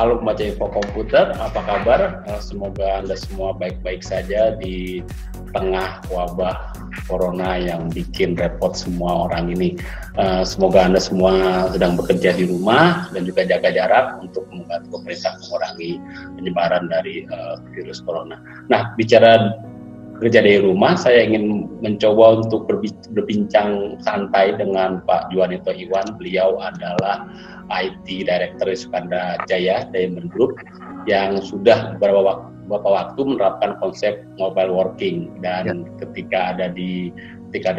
halo pembaca info komputer, apa kabar? Semoga Anda semua baik-baik saja di tengah wabah corona yang bikin repot semua orang ini. Semoga Anda semua sedang bekerja di rumah dan juga jaga jarak untuk membantu pemerintah mengurangi penyebaran dari virus corona. Nah, bicara kerja dari rumah, saya ingin mencoba untuk berbincang santai dengan Pak Juanito Iwan. Beliau adalah IT Director Sukanda Jaya Diamond Group yang sudah beberapa waktu menerapkan konsep mobile working, dan ketika ada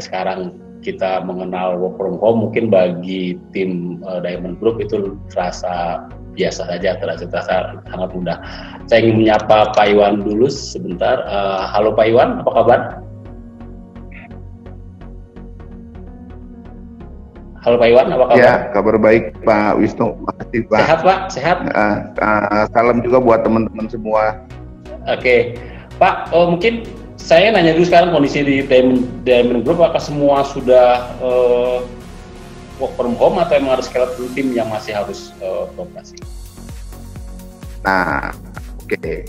sekarang kita mengenal work from home, mungkin bagi tim Diamond Group itu terasa biasa saja, terasa sangat mudah. Saya ingin menyapa Pak Iwan dulu sebentar. Halo Pak Iwan, apa kabar? Halo Pak Iwan, apa kabar? Ya, kabar baik Pak Wisnu. Makasih Pak. Sehat Pak, sehat. Salam juga buat teman-teman semua. Oke, Pak, mungkin saya nanya dulu sekarang kondisi di Diamond Group, apakah semua sudah work from home atau emang ada skeleton tim yang masih harus beroperasi? Nah, oke.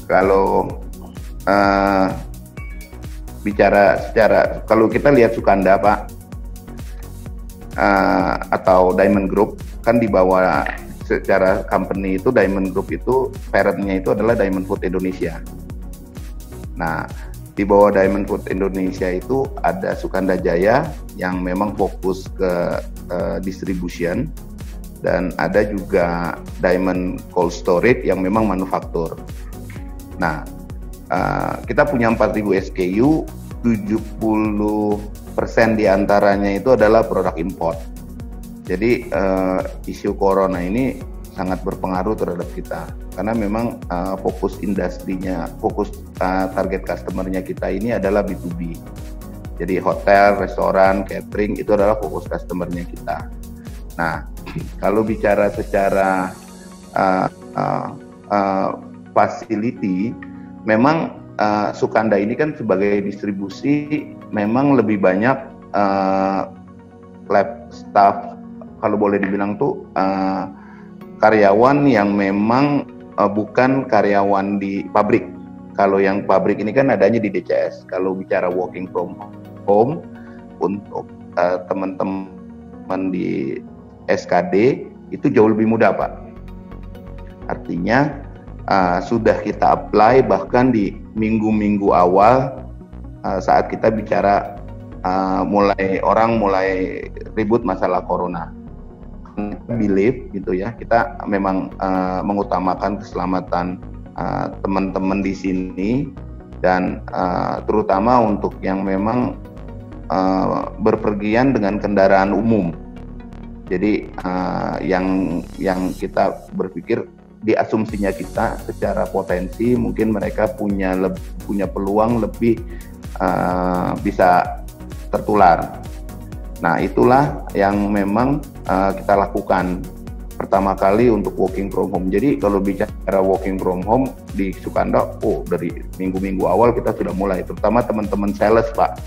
Kalau bicara secara, kalau kita lihat Sukanda Pak, atau Diamond Group, kan di bawah secara company itu Diamond Group itu parentnya itu adalah Diamond Food Indonesia. Nah, di bawah Diamond Food Indonesia itu ada Sukanda Jaya yang memang fokus ke distribution, dan ada juga Diamond Cold Storage yang memang manufaktur. Nah, kita punya 4.000 SKU, 70% diantaranya itu adalah produk import. Jadi isu corona ini sangat berpengaruh terhadap kita, karena memang fokus industrinya, fokus target customernya kita ini adalah B2B. Jadi hotel, restoran, catering itu adalah fokus customernya kita. Nah, kalau bicara secara facility, memang Sukanda ini kan sebagai distribusi memang lebih banyak lab staff, kalau boleh dibilang tuh karyawan yang memang bukan karyawan di pabrik. Kalau yang pabrik ini kan adanya di DCS. Kalau bicara working from home untuk teman-teman di SKD itu jauh lebih mudah Pak. Artinya sudah kita apply bahkan di minggu-minggu awal saat kita bicara orang mulai ribut masalah corona. Believe gitu ya, kita memang mengutamakan keselamatan teman-teman di sini, dan terutama untuk yang memang berpergian dengan kendaraan umum. Jadi yang kita berpikir di asumsinya kita secara potensi mungkin mereka punya peluang lebih bisa tertular. Nah, itulah yang memang kita lakukan pertama kali untuk working from home. Jadi kalau bicara working from home di Sukanda, dari minggu-minggu awal kita sudah mulai, terutama teman-teman sales Pak,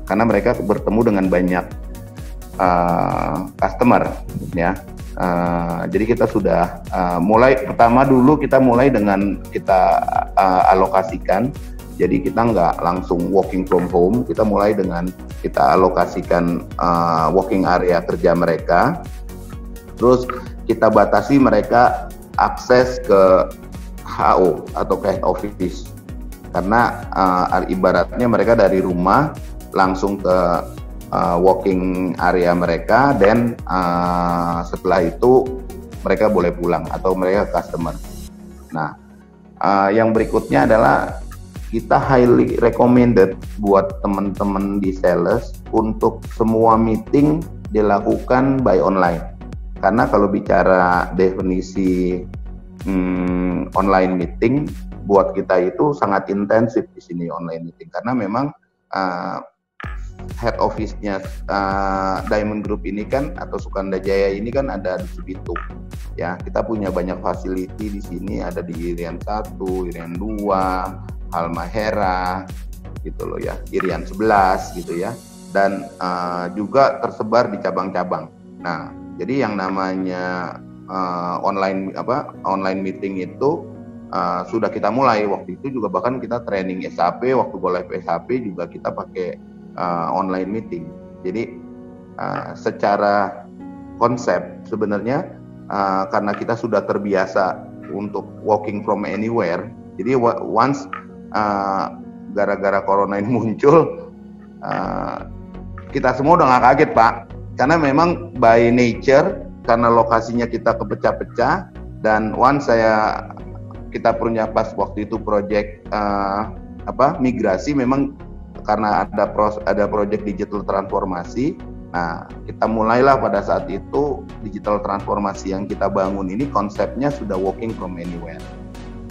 karena mereka bertemu dengan banyak customer ya. Jadi kita sudah mulai, pertama dulu kita mulai dengan kita alokasikan. Jadi kita nggak langsung working from home, kita mulai dengan kita alokasikan working area kerja mereka, terus kita batasi mereka akses ke HO atau ke head office, karena ibaratnya mereka dari rumah langsung ke working area mereka, dan setelah itu mereka boleh pulang atau mereka customer. Nah, yang berikutnya adalah kita highly recommended buat teman-teman di sales untuk semua meeting dilakukan by online. Karena kalau bicara definisi online meeting, buat kita itu sangat intensif di sini online meeting, karena memang head office-nya Diamond Group ini kan, atau Sukanda Jaya ini kan ada di Cibitung. Ya, kita punya banyak facility di sini, ada di Irian 1, Irian 2, Halmahera gitu loh ya, Irian 11 gitu ya, dan juga tersebar di cabang-cabang. Nah, jadi yang namanya online meeting itu sudah kita mulai. Waktu itu juga bahkan kita training SAP, waktu go live SAP juga kita pakai online meeting. Jadi secara konsep sebenarnya karena kita sudah terbiasa untuk working from anywhere, jadi once gara-gara corona ini muncul, kita semua udah nggak kaget Pak, karena memang by nature karena lokasinya kita kepecah-pecah, dan once kita punya pas waktu itu project migrasi, memang karena ada project digital transformasi. Nah, kita mulailah pada saat itu digital transformasi yang kita bangun ini konsepnya sudah working from anywhere.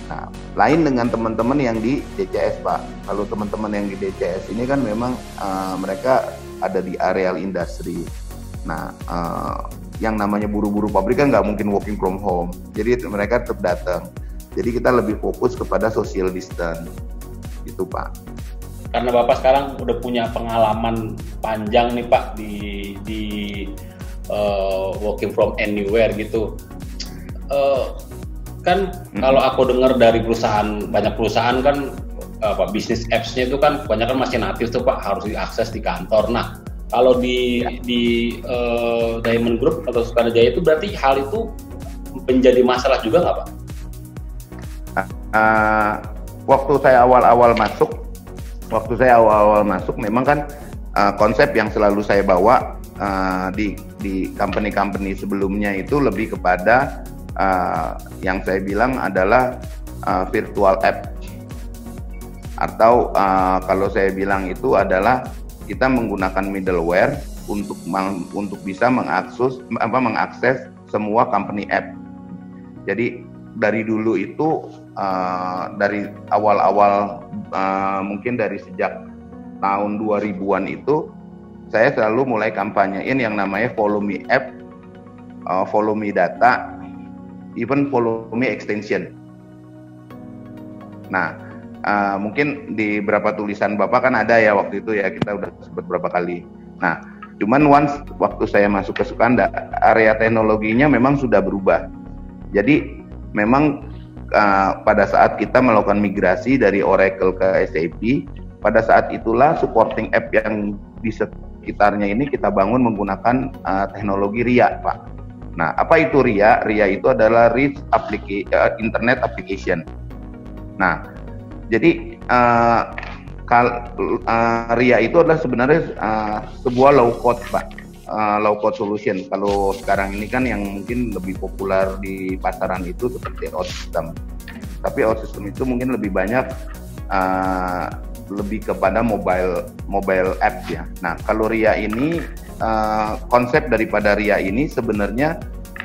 Nah, lain dengan teman-teman yang di DCS Pak. Kalau teman-teman yang di DCS ini kan memang mereka ada di areal industri. Nah, yang namanya buru-buru pabrik kan nggak mungkin working from home. Jadi mereka tetap datang. Jadi kita lebih fokus kepada social distance, gitu Pak. Karena Bapak sekarang udah punya pengalaman panjang nih Pak di working from anywhere gitu. Kan kalau aku dengar dari banyak perusahaan kan bisnis apps-nya itu kan kebanyakan masih natif tuh Pak, harus diakses di kantor. Nah, kalau di Diamond Group atau Sukana Jaya itu berarti hal itu menjadi masalah juga nggak Pak? Waktu saya awal-awal masuk memang kan konsep yang selalu saya bawa di company-company sebelumnya itu lebih kepada yang saya bilang adalah virtual app, atau kalau saya bilang itu adalah kita menggunakan middleware untuk bisa mengakses semua company app. Jadi dari dulu itu dari awal-awal mungkin dari sejak tahun 2000-an itu saya selalu mulai kampanyein yang namanya follow me app, follow me data, even follow me extension. Nah, mungkin di beberapa tulisan Bapak kan ada ya waktu itu ya, kita udah sebut berapa kali. Nah, cuman once waktu saya masuk ke Sukanda, area teknologinya memang sudah berubah. Jadi memang pada saat kita melakukan migrasi dari Oracle ke SAP, pada saat itulah supporting app yang di sekitarnya ini kita bangun menggunakan teknologi RIA, Pak. Nah, apa itu RIA? RIA itu adalah Rich Internet Application. Nah, jadi RIA itu adalah sebenarnya sebuah low code, Pak. Low code solution. Kalau sekarang ini kan yang mungkin lebih populer di pasaran itu seperti OutSystem. Tapi OutSystem itu mungkin lebih banyak lebih kepada mobile app ya. Nah, kalau RIA ini konsep daripada RIA ini sebenarnya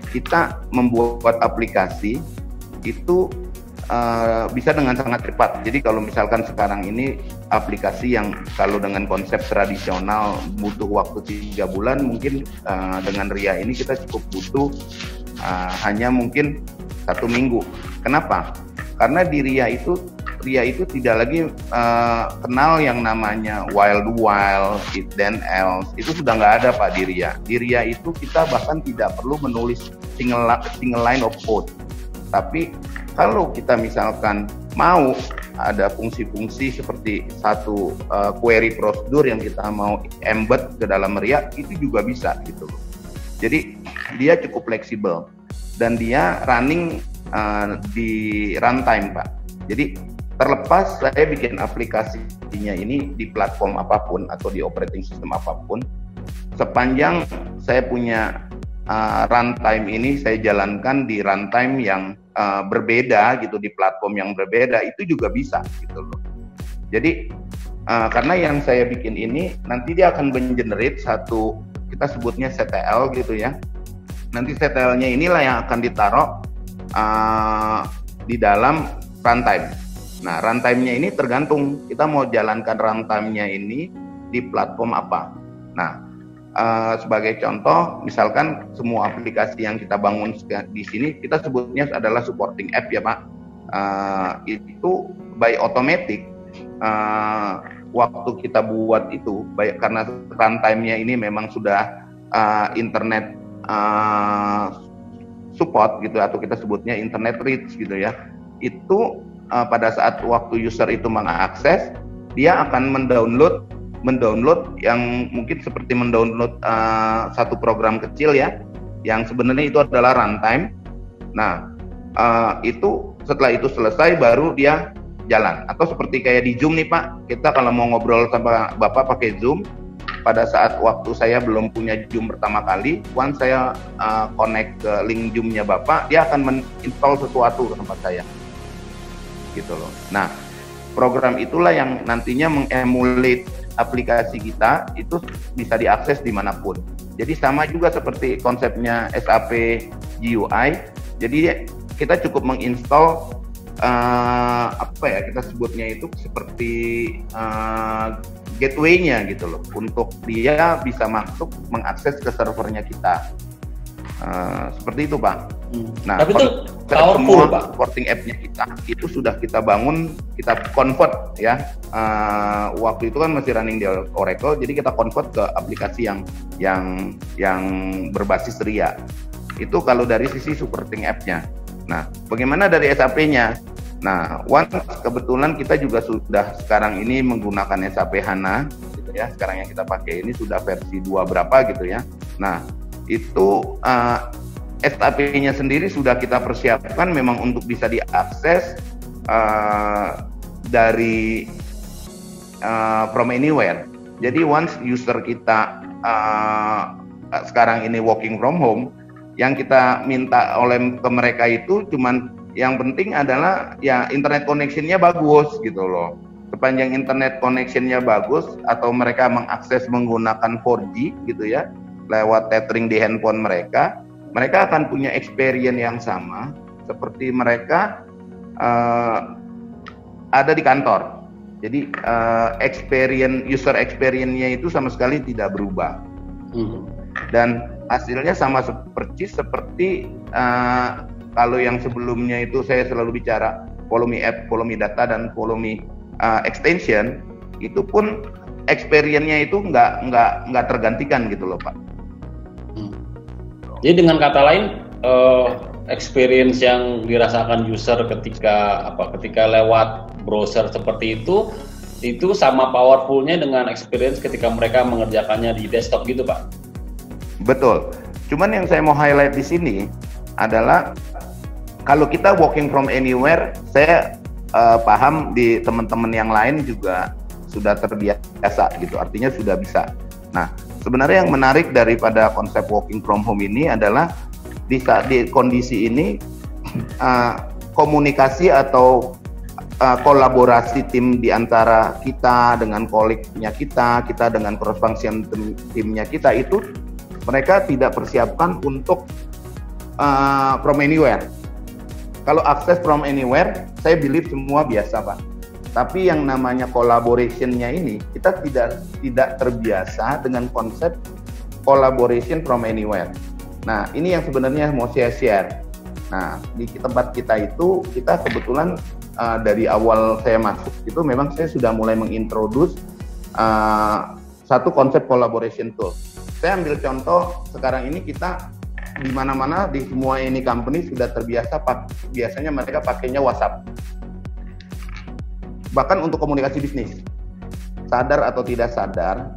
kita membuat aplikasi itu bisa dengan sangat cepat. Jadi kalau misalkan sekarang ini aplikasi yang kalau dengan konsep tradisional butuh waktu 3 bulan, mungkin dengan RIA ini kita cukup butuh hanya mungkin 1 minggu. Kenapa? Karena di RIA itu tidak lagi kenal yang namanya while, if then else. Itu sudah nggak ada Pak di RIA. Di RIA itu kita bahkan tidak perlu menulis single line of code. Tapi kalau kita misalkan mau ada fungsi-fungsi seperti satu query prosedur yang kita mau embed ke dalam RIA, itu juga bisa gitu loh. Jadi dia cukup fleksibel dan dia running di runtime Pak. Jadi terlepas saya bikin aplikasinya ini di platform apapun atau di operating system apapun, sepanjang saya punya runtime ini saya jalankan di runtime yang berbeda gitu, di platform yang berbeda, itu juga bisa gitu loh. Jadi karena yang saya bikin ini nanti dia akan mengenerate satu, kita sebutnya CTL gitu ya. Nanti CTL-nya inilah yang akan ditaruh di dalam runtime. Nah, runtime-nya ini tergantung kita mau jalankan runtime-nya ini di platform apa. Nah, sebagai contoh, misalkan semua aplikasi yang kita bangun di sini kita sebutnya adalah supporting app ya Pak. Itu by automatic waktu kita buat itu, baik karena runtime-nya ini memang sudah internet support gitu, atau kita sebutnya internet reach gitu ya, itu pada saat waktu user itu mengakses, dia akan mendownload yang mungkin seperti mendownload satu program kecil ya, yang sebenarnya itu adalah runtime. Nah, itu setelah itu selesai baru dia jalan. Atau seperti kayak di Zoom nih Pak, kita kalau mau ngobrol sama Bapak pakai Zoom, pada saat waktu saya belum punya Zoom pertama kali, once saya connect ke link Zoom-nya Bapak, dia akan men-install sesuatu ke tempat saya. Gitu loh. Nah, program itulah yang nantinya mengemulate aplikasi kita, itu bisa diakses dimanapun. Jadi sama juga seperti konsepnya SAP GUI. Jadi kita cukup menginstall kita sebutnya itu seperti gateway-nya gitu loh, untuk dia bisa masuk mengakses ke servernya kita. Seperti itu Pak. Nah, tapi itu powerful Pak. Supporting app-nya kita itu sudah kita bangun, kita convert ya. Waktu itu kan masih running di Oracle, jadi kita convert ke aplikasi yang berbasis RIA. Itu kalau dari sisi supporting app-nya. Nah, bagaimana dari SAP-nya? Nah, kebetulan kita juga sudah sekarang ini menggunakan SAP HANA gitu ya. Sekarang yang kita pakai ini sudah versi 2 berapa gitu ya. Nah, itu SAP-nya sendiri sudah kita persiapkan memang untuk bisa diakses dari from anywhere. Jadi once user kita sekarang ini working from home, yang kita minta oleh ke mereka itu cuman yang penting adalah ya internet connection-nya bagus gitu loh. Sepanjang internet connection-nya bagus atau mereka mengakses menggunakan 4G gitu ya, lewat tethering di handphone mereka akan punya experience yang sama seperti mereka ada di kantor. Jadi user experience-nya itu sama sekali tidak berubah. Dan hasilnya sama seperti kalau yang sebelumnya itu saya selalu bicara volume app, volume data, dan volume extension, itu pun experience-nya itu nggak tergantikan gitu loh Pak. Jadi dengan kata lain, experience yang dirasakan user ketika lewat browser seperti itu sama powerfulnya dengan experience ketika mereka mengerjakannya di desktop gitu Pak. Betul. Cuman yang saya mau highlight di sini adalah kalau kita working from anywhere, saya paham di teman-teman yang lain juga sudah terbiasa gitu. Artinya sudah bisa. Nah, sebenarnya yang menarik daripada konsep working from home ini adalah di saat di kondisi ini komunikasi atau kolaborasi tim di antara kita dengan kolegnya kita dengan cross function timnya kita itu mereka tidak persiapkan untuk from anywhere. Kalau akses from anywhere, saya believe semua biasa Pak. Tapi yang namanya collaboration-nya ini, kita tidak terbiasa dengan konsep collaboration from anywhere. Nah, ini yang sebenarnya mau saya share. Nah, di tempat kita itu, kita kebetulan dari awal saya masuk, itu memang saya sudah mulai mengintroduce satu konsep collaboration tool. Saya ambil contoh, sekarang ini kita di mana-mana di semua ini company sudah terbiasa biasanya mereka pakainya WhatsApp. Bahkan untuk komunikasi bisnis. Sadar atau tidak sadar,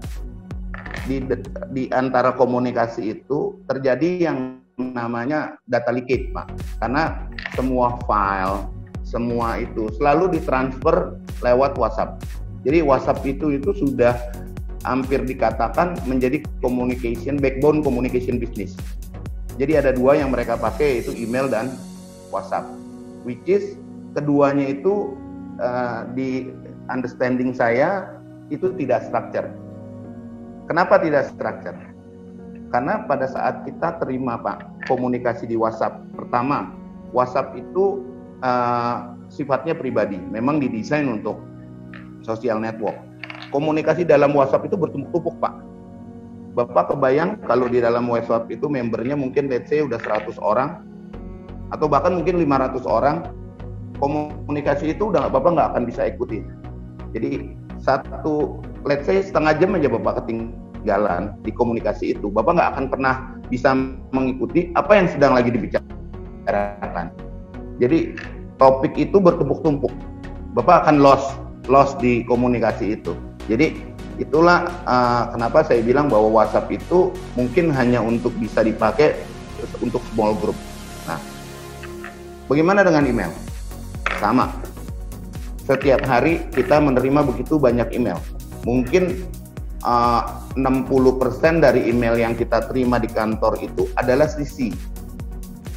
di antara komunikasi itu terjadi yang namanya data leakage, Pak. Karena semua file, semua itu selalu ditransfer lewat WhatsApp. Jadi WhatsApp itu sudah hampir dikatakan menjadi backbone communication business. Jadi ada 2 yang mereka pakai, yaitu email dan WhatsApp. Which is keduanya itu di understanding saya itu tidak structure. Kenapa tidak structure? Karena pada saat kita terima Pak komunikasi di WhatsApp, pertama WhatsApp itu sifatnya pribadi, memang didesain untuk social network. Komunikasi dalam WhatsApp itu bertumpuk-tumpuk Pak. Bapak kebayang kalau di dalam WhatsApp itu membernya mungkin let's say udah 100 orang atau bahkan mungkin 500 orang, komunikasi itu Bapak nggak akan bisa ikuti. Jadi let's say setengah jam aja Bapak ketinggalan di komunikasi itu, Bapak nggak akan pernah bisa mengikuti apa yang sedang lagi dibicarakan. bicarakan. Jadi topik itu bertumpuk-tumpuk. Bapak akan lost di komunikasi itu. Jadi itulah kenapa saya bilang bahwa WhatsApp itu mungkin hanya untuk bisa dipakai untuk small group. Nah, bagaimana dengan email? Sama. Setiap hari kita menerima begitu banyak email. Mungkin 60% dari email yang kita terima di kantor itu adalah sisi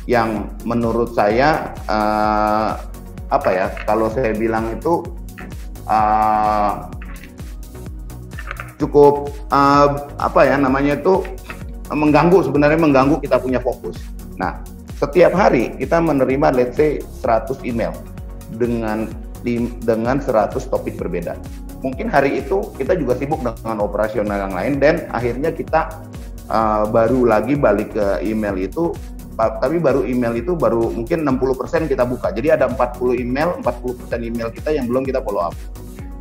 yang menurut saya kalau saya bilang itu cukup mengganggu kita punya fokus. Nah, setiap hari kita menerima let's say 100 email dengan 100 topik berbeda. Mungkin hari itu kita juga sibuk dengan operasional yang lain dan akhirnya kita baru lagi balik ke email itu, tapi email itu baru mungkin 60% kita buka. Jadi ada 40% email kita yang belum kita follow up.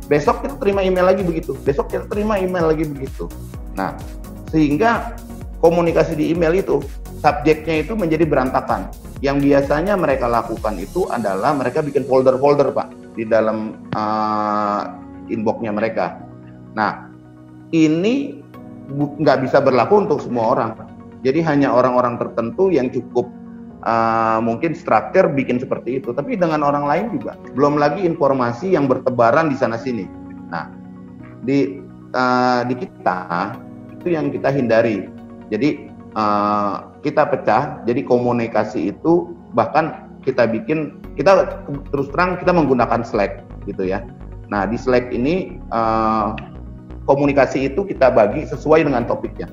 Besok kita terima email lagi begitu. Besok kita terima email lagi begitu. Nah, sehingga komunikasi di email itu subjeknya itu menjadi berantakan. Yang biasanya mereka lakukan itu adalah mereka bikin folder-folder, Pak, di dalam inbox-nya mereka. Nah, ini nggak bisa berlaku untuk semua orang. Jadi hanya orang-orang tertentu yang cukup mungkin struktur bikin seperti itu. Tapi dengan orang lain juga. Belum lagi informasi yang bertebaran di sana-sini. Nah, di kita itu yang kita hindari. Jadi kita pecah. Jadi komunikasi itu bahkan kita terus terang kita menggunakan Slack gitu ya. Nah, di Slack ini komunikasi itu kita bagi sesuai dengan topiknya.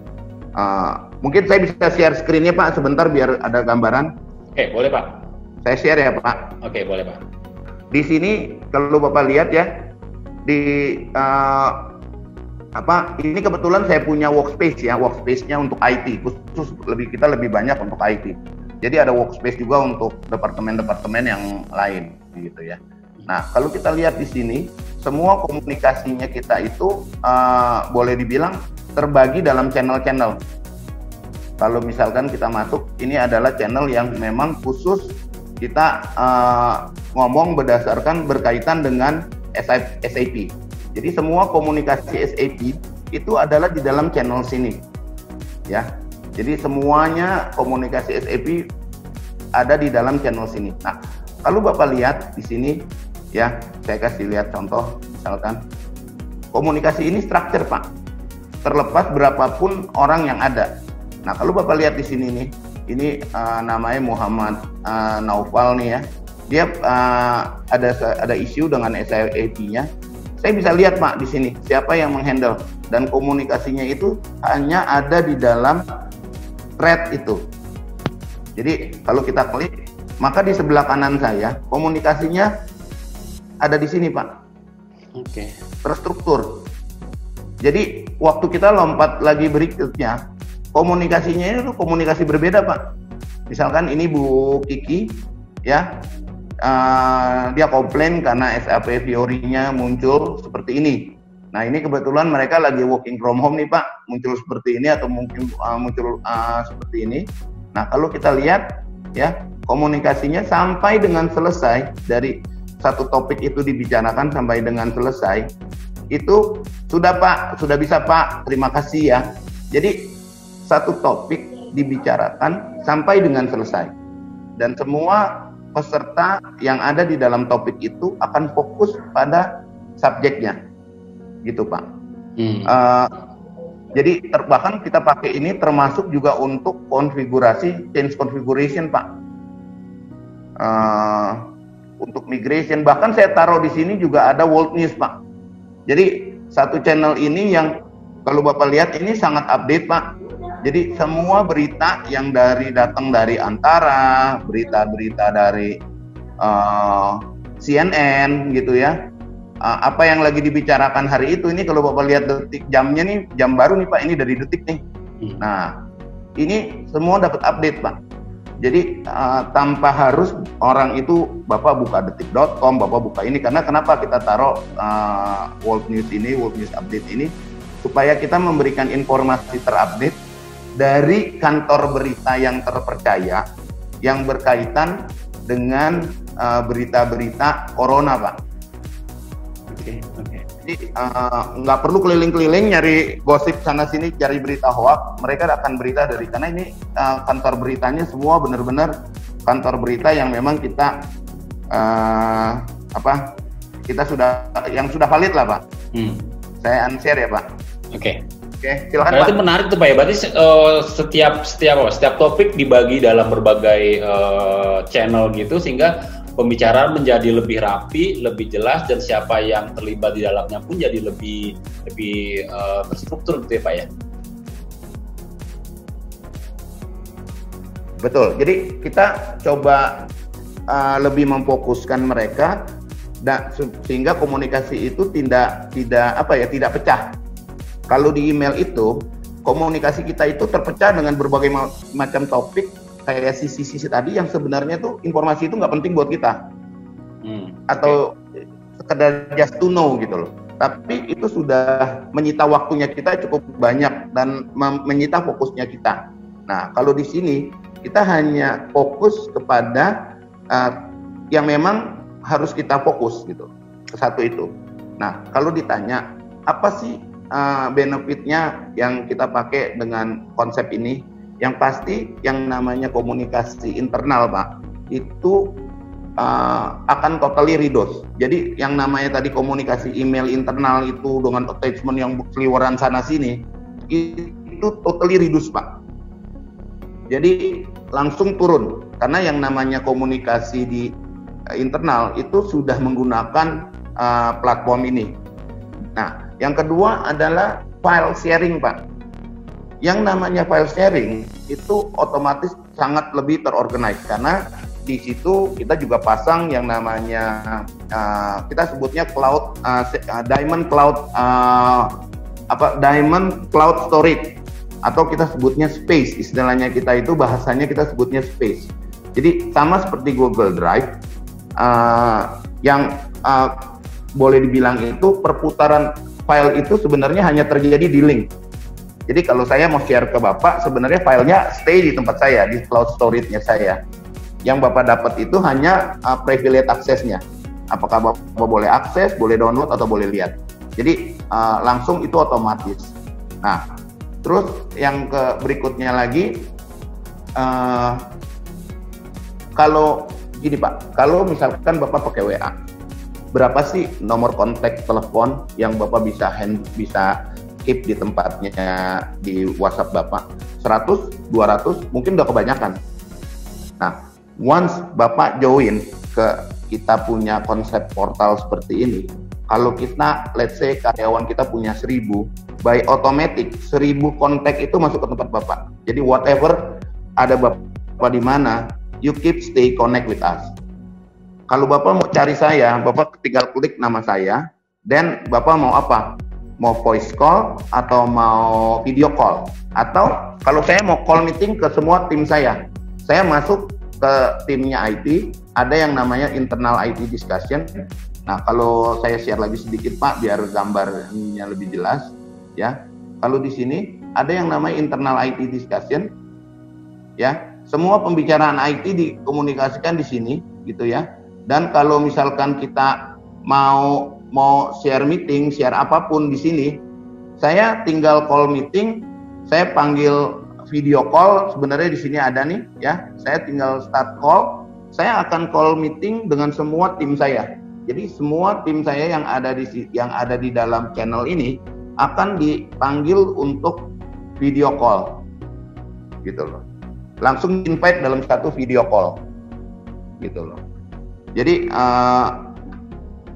Mungkin saya bisa share screen-nya, Pak, sebentar biar ada gambaran. Oke, boleh, Pak. Saya share ya, Pak. Oke, boleh, Pak. Di sini kalau Bapak lihat ya, ini kebetulan saya punya workspace-nya untuk IT, khusus kita lebih banyak untuk IT. Jadi ada workspace juga untuk departemen-departemen yang lain gitu ya. Nah, kalau kita lihat di sini, semua komunikasinya kita itu boleh dibilang terbagi dalam channel-channel. Kalau misalkan kita masuk, ini adalah channel yang memang khusus kita ngomong berkaitan dengan SAP. Jadi semua komunikasi SAP itu adalah di dalam channel sini, ya. Jadi semuanya komunikasi SAP ada di dalam channel sini. Nah, kalau Bapak lihat di sini, ya, saya kasih lihat contoh, misalkan komunikasi ini struktur, Pak. Terlepas berapapun orang yang ada. Nah, kalau Bapak lihat di sini nih, ini namanya Muhammad Naufal nih ya. Dia ada isu dengan SAP-nya. Saya bisa lihat, Pak, di sini siapa yang menghandle dan komunikasinya itu hanya ada di dalam thread itu. Jadi kalau kita klik, maka di sebelah kanan saya komunikasinya ada di sini, Pak. Oke. Terstruktur. Jadi waktu kita lompat lagi berikutnya, komunikasinya itu komunikasi berbeda, Pak. Misalkan ini Bu Kiki, ya, dia komplain karena SAP Fiori-nya muncul seperti ini. Nah, ini kebetulan mereka lagi working from home nih, Pak, muncul seperti ini atau mungkin muncul seperti ini. Nah, kalau kita lihat, ya, komunikasinya sampai dengan selesai dari satu topik itu dibicarakan sampai dengan selesai, itu sudah, Pak, sudah bisa, Pak, terima kasih ya. Jadi satu topik dibicarakan sampai dengan selesai dan semua peserta yang ada di dalam topik itu akan fokus pada subjeknya, gitu, Pak. Jadi bahkan kita pakai ini termasuk juga untuk konfigurasi, change configuration, Pak. Untuk migration, bahkan saya taruh di sini juga ada world news, Pak. Jadi satu channel ini yang kalau Bapak lihat ini sangat update, Pak. Jadi semua berita yang datang dari Antara, berita-berita dari CNN gitu ya. Apa yang lagi dibicarakan hari itu, ini kalau Bapak lihat detik jamnya nih, jam baru nih, Pak, ini dari Detik nih. Nah, ini semua dapat update, Pak. Jadi tanpa harus orang itu Bapak buka detik.com, Bapak buka ini, karena kenapa kita taruh World News ini, World News Update ini, supaya kita memberikan informasi terupdate dari kantor berita yang terpercaya yang berkaitan dengan berita-berita corona, Pak. Oke. Jadi nggak perlu keliling-keliling nyari gosip sana sini, cari berita hoax. Mereka akan berita dari, karena ini kantor beritanya semua benar-benar kantor berita yang memang kita kita sudah valid lah, Pak. Saya unshare ya, Pak. Oke, silakan, berarti Pak. menarik tuh Pak ya. Berarti setiap topik dibagi dalam berbagai channel gitu, sehingga pembicaraan menjadi lebih rapi, lebih jelas, dan siapa yang terlibat di dalamnya pun jadi lebih terstruktur gitu ya Pak ya. Betul. Jadi kita coba lebih memfokuskan mereka, sehingga komunikasi itu tidak pecah. Kalau di email itu komunikasi kita itu terpecah dengan berbagai macam topik, kayak sisi-sisi tadi yang sebenarnya tuh informasi itu nggak penting buat kita, atau sekedar just to know gitu loh. Tapi itu sudah menyita waktunya kita cukup banyak dan menyita fokusnya kita. Nah, kalau di sini kita hanya fokus kepada yang memang harus kita fokus gitu, ke satu itu. Nah, kalau ditanya apa sih benefitnya yang kita pakai dengan konsep ini, yang pasti yang namanya komunikasi internal, Pak, itu akan totally reduce. Jadi yang namanya tadi komunikasi email internal itu dengan attachment yang seliweran sana sini, itu totally reduce, Pak. Jadi langsung turun, karena yang namanya komunikasi di internal itu sudah menggunakan platform ini. Nah, yang kedua adalah file sharing, Pak. Yang namanya file sharing itu otomatis sangat lebih terorganize, karena di situ kita juga pasang yang namanya kita sebutnya cloud diamond cloud storage, atau kita sebutnya space. Istilahnya kita itu, bahasanya kita sebutnya space. Jadi sama seperti Google Drive yang boleh dibilang itu perputaran file itu sebenarnya hanya terjadi di link. Jadi kalau saya mau share ke Bapak, sebenarnya filenya stay di tempat saya, di cloud storage-nya saya. Yang Bapak dapat itu hanya privilege aksesnya. Apakah Bapak boleh akses, boleh download, atau boleh lihat. Jadi langsung itu otomatis. Nah, terus yang berikutnya lagi, kalau gini Pak, kalau misalkan Bapak pakai WA, berapa sih nomor kontak telepon yang Bapak bisa keep di tempatnya di WhatsApp Bapak? 100, 200, mungkin udah kebanyakan. Nah, once Bapak join ke kita punya konsep portal seperti ini, kalau kita, let's say karyawan kita punya 1000, by automatic 1000 kontak itu masuk ke tempat Bapak. Jadi whatever ada Bapak di mana, you keep stay connect with us. Kalau Bapak mau cari saya, Bapak tinggal klik nama saya, dan Bapak mau apa? Mau voice call atau mau video call, atau kalau saya mau call meeting ke semua tim saya masuk ke timnya IT, ada yang namanya internal IT discussion. Nah, kalau saya share lagi sedikit Pak, biar gambarnya lebih jelas ya. Kalau di sini ada yang namanya internal IT discussion ya, semua pembicaraan IT dikomunikasikan di sini gitu ya. Dan kalau misalkan kita mau share meeting, share apapun di sini, saya tinggal call meeting, saya panggil video call, sebenarnya di sini ada nih ya. Saya tinggal start call, saya akan call meeting dengan semua tim saya. Jadi semua tim saya yang ada di dalam channel ini akan dipanggil untuk video call. Gitu loh. Langsung invite dalam satu video call. Gitu loh. Jadi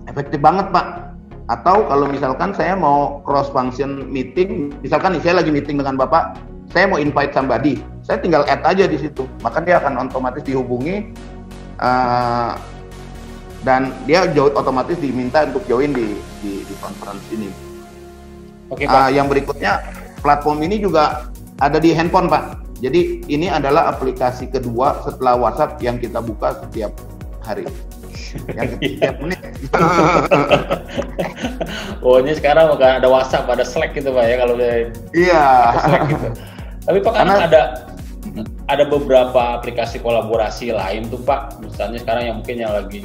efektif banget Pak. Atau kalau misalkan saya mau cross function meeting, misalkan nih saya lagi meeting dengan Bapak, saya mau invite somebody, saya tinggal add aja di situ, maka dia akan otomatis dihubungi dan dia otomatis diminta untuk join di conference ini. Oke, Pak. Yang berikutnya, platform ini juga ada di handphone Pak. Jadi ini adalah aplikasi kedua setelah WhatsApp yang kita buka setiap hari. Yang setiap menit. Oh, ini sekarang bukan ada WhatsApp, ada Slack gitu Pak ya kalau udah. Iya. Slack gitu. Tapi Pak, karena ada beberapa aplikasi kolaborasi lain tuh Pak, misalnya sekarang yang mungkin yang lagi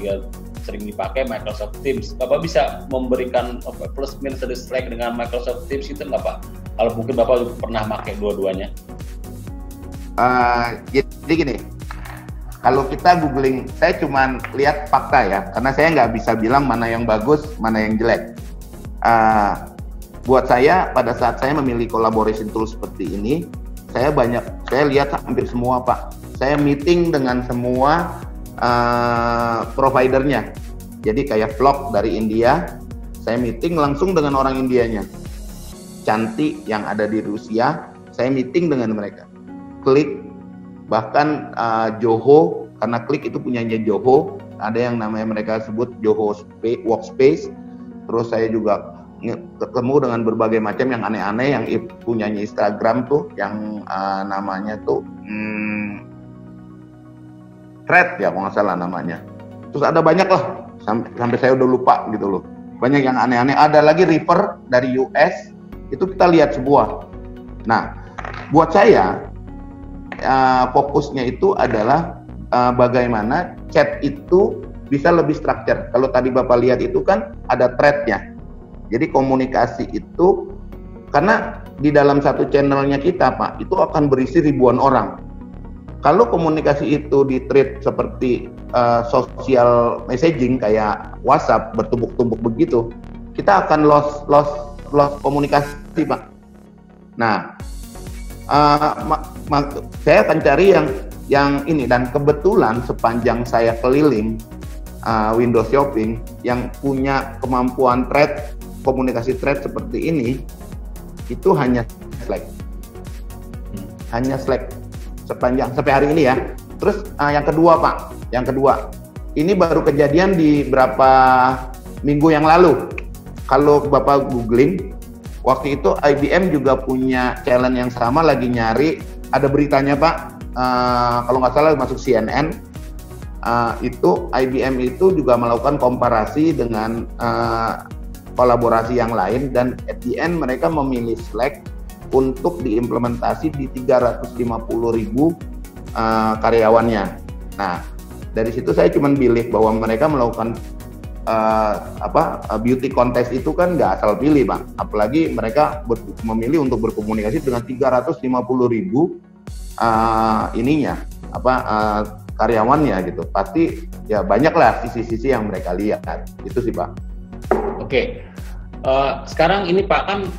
sering dipakai Microsoft Teams. Bapak bisa memberikan plus minus dari Slack dengan Microsoft Teams itu nggak Pak? Kalau mungkin Bapak pernah pakai dua-duanya. Jadi gini, kalau kita googling, saya cuma lihat fakta ya, karena saya nggak bisa bilang mana yang bagus, mana yang jelek. Buat saya, pada saat saya memilih collaboration tool seperti ini, saya lihat hampir semua Pak. Saya meeting dengan semua providernya. Jadi kayak vlog dari India, saya meeting langsung dengan orang Indianya. Cantik yang ada di Rusia, saya meeting dengan mereka. Klik, bahkan Joho, karena Klik itu punyanya Joho, ada yang namanya mereka sebut Joho Workspace. Terus saya juga ketemu dengan berbagai macam yang aneh-aneh yang punyanya Instagram tuh, yang namanya tuh Thread ya kalau nggak salah namanya. Terus ada banyak lah, sampai saya udah lupa gitu loh. Banyak yang aneh-aneh. Ada lagi Reaper dari US, itu kita lihat semua. Nah, buat saya fokusnya itu adalah bagaimana chat itu bisa lebih structure. Kalau tadi Bapak lihat itu kan ada thread-nya. Jadi komunikasi itu, karena di dalam satu channelnya kita Pak, itu akan berisi ribuan orang. Kalau komunikasi itu di-treat seperti social messaging kayak WhatsApp, bertumbuk-tumbuk begitu, kita akan lost komunikasi Pak. Nah, saya akan cari yang ini, dan kebetulan sepanjang saya keliling Windows Shopping yang punya kemampuan thread, komunikasi thread seperti ini, itu hanya Slack. Hanya Slack sepanjang sampai hari ini ya. Terus yang kedua Pak, ini baru kejadian di berapa minggu yang lalu. Kalau Bapak googling, waktu itu IBM juga punya challenge yang sama, lagi nyari, ada beritanya Pak, kalau nggak salah masuk CNN, itu IBM itu juga melakukan komparasi dengan kolaborasi yang lain, dan at the end mereka memilih Slack untuk diimplementasi di 350.000 karyawannya. Nah, dari situ saya cuma pilih bahwa mereka melakukan beauty contest itu kan nggak asal pilih Bang, apalagi mereka memilih untuk berkomunikasi dengan 350.000 karyawannya gitu. Pasti ya banyaklah sisi-sisi yang mereka lihat, itu sih Pak. Oke. Sekarang ini Pak kan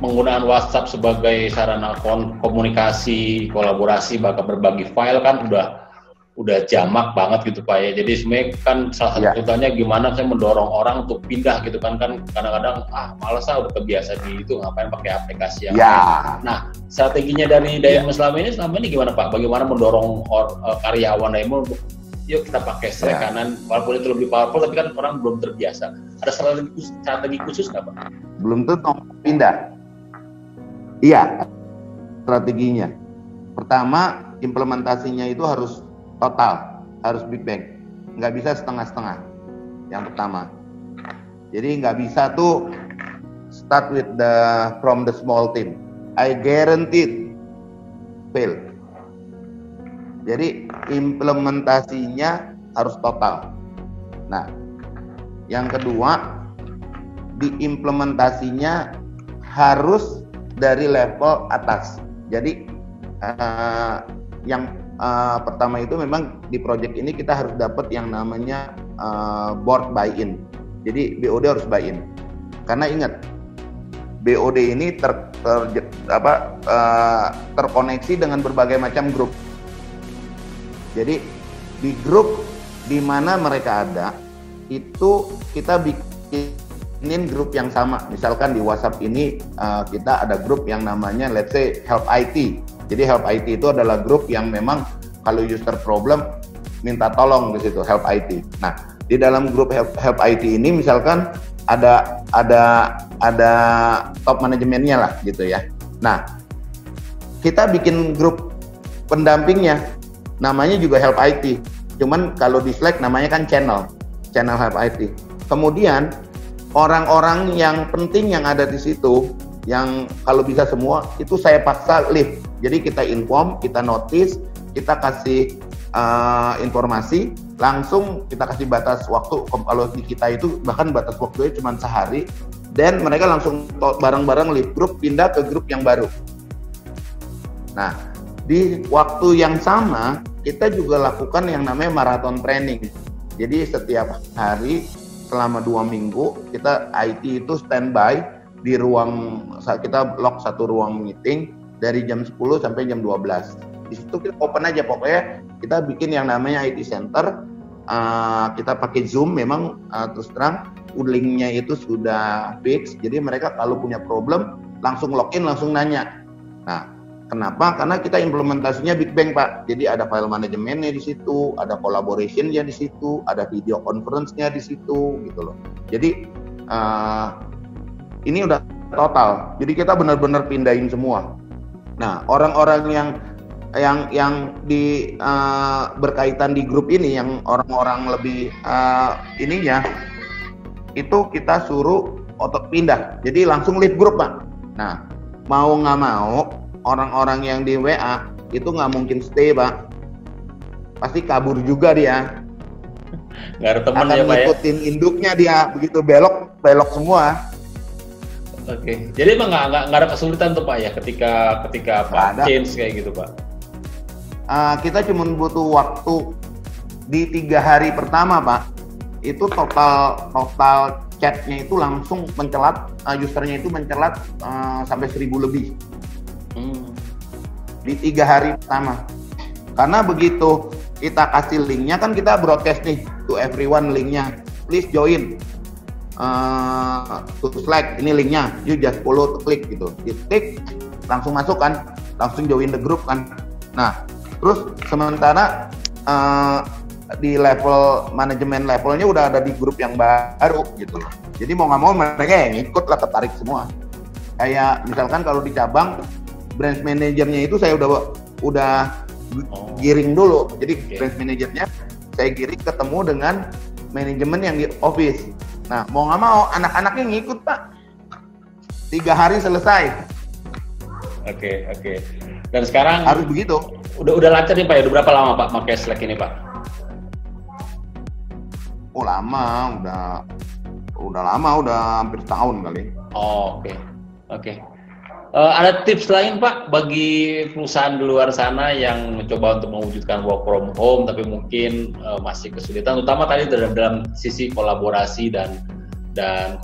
penggunaan WhatsApp sebagai sarana komunikasi, kolaborasi, bahkan berbagi file kan udah jamak banget gitu Pak ya. Jadi sebenarnya kan salah satu contohnya gimana saya mendorong orang untuk pindah gitu kan kadang-kadang malas udah kebiasa di itu, ngapain pakai aplikasi yang lain. Nah, strateginya dari Diamond selama ini gimana Pak? Bagaimana mendorong karyawan Diamond untuk yuk kita pakai Slack kanan, walaupun itu lebih powerful tapi kan orang belum terbiasa. Ada strategi khusus nggak Pak? Belum tentu pindah. Iya, strateginya. Pertama, implementasinya itu harus total, harus big bang. Nggak bisa setengah-setengah. Yang pertama. Jadi nggak bisa tuh start with from the small team. I guarantee fail. Jadi implementasinya harus total. Nah, yang kedua, diimplementasinya harus dari level atas. Jadi yang pertama itu memang di project ini kita harus dapat yang namanya board buy-in. Jadi BOD harus buy-in. Karena ingat, BOD ini terkoneksi dengan berbagai macam grup. Jadi di grup di mana mereka ada, itu kita bikinin grup yang sama. Misalkan di WhatsApp ini kita ada grup yang namanya let's say Help IT. Jadi Help IT itu adalah grup yang memang kalau user problem minta tolong di situ, Help IT. Nah, di dalam grup Help IT ini misalkan ada top manajemennya lah gitu ya. Nah, kita bikin grup pendampingnya, namanya juga Help IT. Cuman kalau di Slack namanya kan channel Help IT. Kemudian orang-orang yang penting yang ada di situ, yang kalau bisa semua itu saya paksa live. Jadi kita inform, kita notice, kita kasih informasi, langsung kita kasih batas waktu. Kalau di kita itu bahkan batas waktunya cuma sehari, dan mereka langsung bareng-bareng leave group pindah ke grup yang baru. Nah, di waktu yang sama kita juga lakukan yang namanya marathon training. Jadi setiap hari selama 2 minggu kita IT itu standby di ruang, kita lock satu ruang meeting dari jam 10 sampai jam 12. Di situ kita open aja, pokoknya kita bikin yang namanya IT center. Kita pakai Zoom, memang terus terang linknya itu sudah fix. Jadi mereka kalau punya problem langsung login, langsung nanya. Nah, kenapa? Karena kita implementasinya Big Bang, Pak. Jadi ada file manajemennya di situ, ada collaboration-nya di situ, ada video conference-nya di situ, gitu loh. Jadi ini udah total. Jadi kita benar-benar pindahin semua. Nah, orang-orang yang di berkaitan di grup ini, yang orang-orang lebih ininya, itu kita suruh otot pindah. Jadi langsung leave grup, Pak. Nah, mau nggak mau orang-orang yang di WA itu nggak mungkin stay, Pak. Pasti kabur juga dia. Nggak ada teman ya, Pak ya? Akan ngikutin induknya dia, begitu belok semua. Oke, jadi emang nggak ada kesulitan tuh, Pak ya, ketika Pak change kayak gitu, Pak? Kita cuma butuh waktu di 3 hari pertama, Pak. Itu total chatnya itu langsung mencelat, usernya itu mencelat sampai 1000 lebih. Di 3 hari pertama. Karena begitu kita kasih linknya, kan kita broadcast nih to everyone linknya, please join to Slack, ini linknya, you just follow, to klik gitu, klik langsung masuk kan, langsung join the group kan. Nah, terus sementara di level manajemen levelnya udah ada di grup yang baru gitu loh. Jadi mau nggak mau mereka yang ikut lah, tertarik semua. Kayak misalkan kalau di cabang, branch manajernya itu saya udah giring dulu. Jadi branch manajernya saya giring ketemu dengan manajemen yang di office. Nah, mau nggak mau anak-anaknya ngikut, Pak. 3 hari selesai. Oke. Dan sekarang harus begitu. Udah lancar nih, Pak ya. Udah berapa lama, Pak, pakai Slack ini, Pak? Oh, lama, udah lama, udah hampir setahun kali. Oh, oke. Ada tips lain, Pak, bagi perusahaan di luar sana yang mencoba untuk mewujudkan work from home tapi mungkin masih kesulitan, terutama tadi dalam sisi kolaborasi dan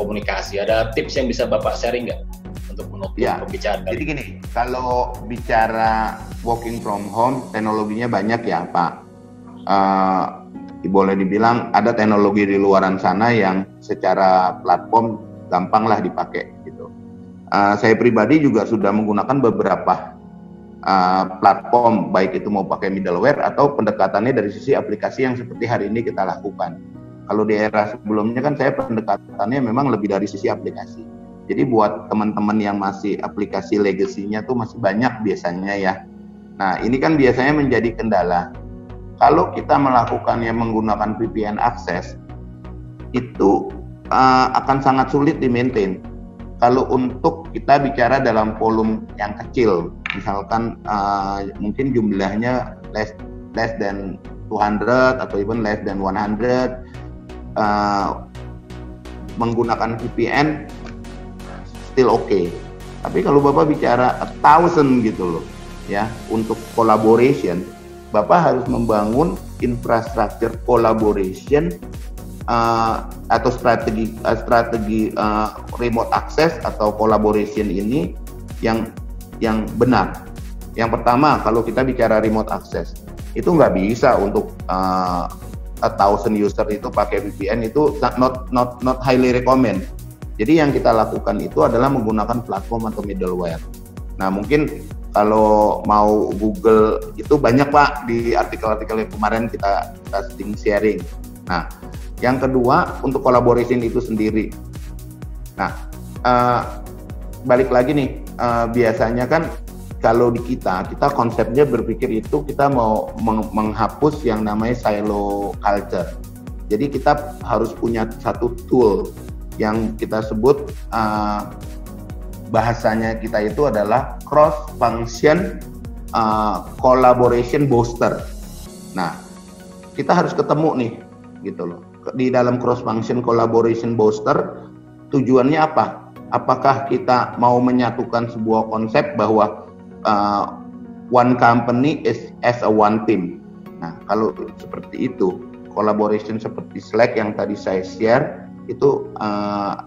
komunikasi. Ada tips yang bisa Bapak sharing nggak untuk menutup pembicaraan? Jadi gini, kalau bicara working from home, teknologinya banyak ya, Pak. Boleh dibilang ada teknologi di luaran sana yang secara platform gampang lah dipakai gitu. Saya pribadi juga sudah menggunakan beberapa platform, baik itu mau pakai middleware atau pendekatannya dari sisi aplikasi yang seperti hari ini kita lakukan. Kalau di era sebelumnya kan saya pendekatannya memang lebih dari sisi aplikasi. Jadi buat teman-teman yang masih aplikasi legacy-nya tuh masih banyak biasanya ya. Nah, ini kan biasanya menjadi kendala. Kalau kita melakukannya menggunakan VPN access, itu akan sangat sulit di-maintain. Kalau untuk kita bicara dalam volume yang kecil, misalkan mungkin jumlahnya less than 200 atau even less than 100, menggunakan VPN still okay. Tapi kalau Bapak bicara 1,000 gitu loh, ya, untuk collaboration, Bapak harus membangun infrastruktur collaboration atau strategi remote access atau collaboration ini yang benar. Yang pertama, kalau kita bicara remote access, itu nggak bisa untuk 1,000 user itu pakai VPN, itu not highly recommend. Jadi yang kita lakukan itu adalah menggunakan platform atau middleware. Nah, mungkin kalau mau Google itu banyak, Pak, di artikel-artikel yang kemarin kita sering sharing. Nah, yang kedua untuk collaboration itu sendiri. Nah, balik lagi nih, biasanya kan kalau di kita konsepnya berpikir itu kita mau menghapus yang namanya silo culture. Jadi kita harus punya satu tool yang kita sebut bahasanya kita itu adalah cross function collaboration booster. Nah, kita harus ketemu nih, gitu loh. Di dalam cross function collaboration booster, tujuannya apa? Apakah kita mau menyatukan sebuah konsep bahwa one company is as a one team? Nah, kalau seperti itu, collaboration seperti Slack yang tadi saya share, itu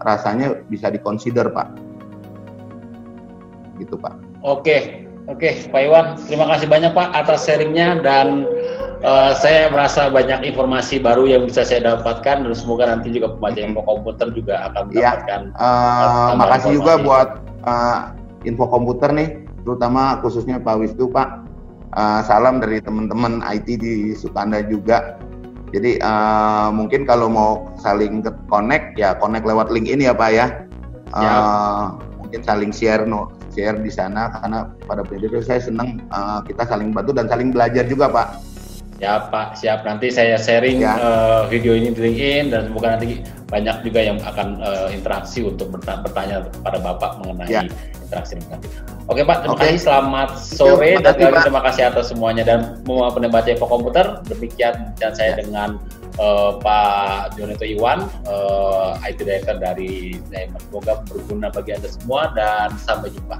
rasanya bisa dikonsider, Pak. Gitu, Pak. Oke, Pak Iwan, terima kasih banyak Pak atas sharingnya, dan saya merasa banyak informasi baru yang bisa saya dapatkan, dan semoga nanti juga pembaca info komputer juga akan mendapatkan. Makasih juga buat info komputer nih, terutama khususnya Pak Wisnu, Pak. Salam dari teman-teman IT di Sukanda juga. Jadi mungkin kalau mau saling connect, ya connect lewat link ini ya Pak ya. Mungkin saling share di sana, karena pada prinsipnya saya senang kita saling bantu dan saling belajar juga Pak. Ya Pak, siap. Nanti saya sharing video ini di LinkedIn, dan semoga nanti banyak juga yang akan interaksi untuk bertanya kepada Bapak mengenai interaksi nanti. Oke Pak, terima kasih. Selamat sore, dan terima kasih atas semuanya. Dan semua pendengar info komputer, demikian dan saya dengan Pak Jonito Iwan, IT Director dari Diamond. Semoga berguna bagi Anda semua, dan sampai jumpa.